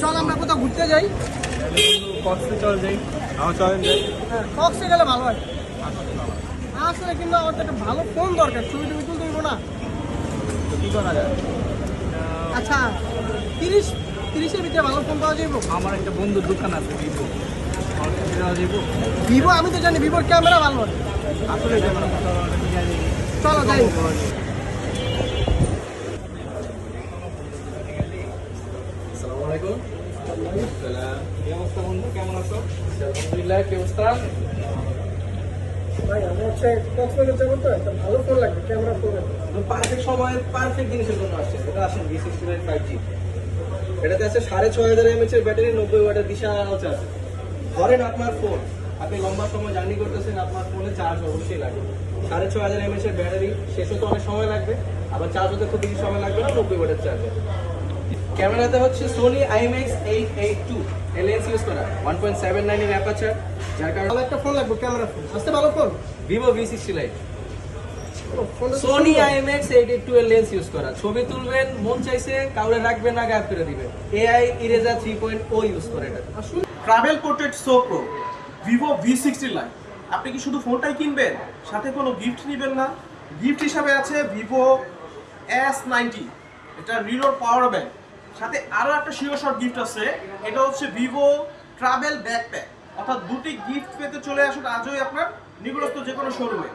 চল আমরা কোথাও ঘুরতে যাই। কক্সে চল যাই, আমার চলেন যাই। হ্যাঁ, কক্সে গেলে ভালো হয়। আসলে কিন্তু আমার তো একটা ভালো ফোন দরকার, ছবি টবি তুলতে দিব না। তো কি করা যায়? আচ্ছা 30-30-এর ভিতরে ভালো ফোন পাওয়া যাইব? আমার একটা বন্ধুর দোকান আছে ভিভো, ভিভো আমি তো জানি ভিভোর ক্যামেরা ভালো হয়। আসলে চলো যাই। আসসালামু আলাইকুম। কি অবস্থা বন্ধু, কেমন আছো? আলহামদুলিল্লাহ, কি অবস্থা? ভাই আমি হচ্ছে কক্সবাজার যাবো, তো একটা ভালো ফোন লাগবে, ক্যামেরা ফোন। পারফেক্ট সময় পারফেক্ট জিনিসের জন্য আসছে। এটা আসেন V69 5G। এটাতে আছে 6500 mAh এর ব্যাটারি, 90 ওয়াটের বিশাল চার্জ। ধরেন আপনার ফোন, আপনি লম্বা সময় জার্নি করতেছেন, আপনার ফোনে চার্জ অবশ্যই লাগবে। 6500 mAh এর ব্যাটারি, শেষ হতে অনেক সময় লাগবে, আবার চার্জ হতে খুব বেশি সময় লাগবে না, 90 ওয়াটের চার্জার। ক্যামেরাতে হচ্ছে সোনি IMX 882 লেন্স ইউজ করা, 1.79 এর অ্যাপারচার, যার কারণে ভালো একটা ফোন লাগবে, ক্যামেরা ফোন আসতে ভালো phone. Vivo V60 Lite Sony IMX 882 এর লেন্স ইউজ করা। ছবি তুলবেন, মন চাইছে কাউরে রাখবেন না, গায়েব করে দিবেন। AI ইরেজার 3.0 ইউজ করে এটা। Travel portrait so pro Vivo V60 Lite। আপনি কি শুধু ফোনটাই কিনবেন, সাথে কোনো গিফট নেবেন না? গিফট হিসাবে আছে ভিভো S90, এটা রিলোর পাওয়ার ব্যাংক। সাথে আরও একটা শিওর শর্ট গিফট আছে, এটা হচ্ছে ভিভো ট্রাভেল ব্যাকপ্যাক। অর্থাৎ দুটি গিফট পেতে চলে আসুন আজই আপনার নিকটস্থ যে কোনো শোরুমে।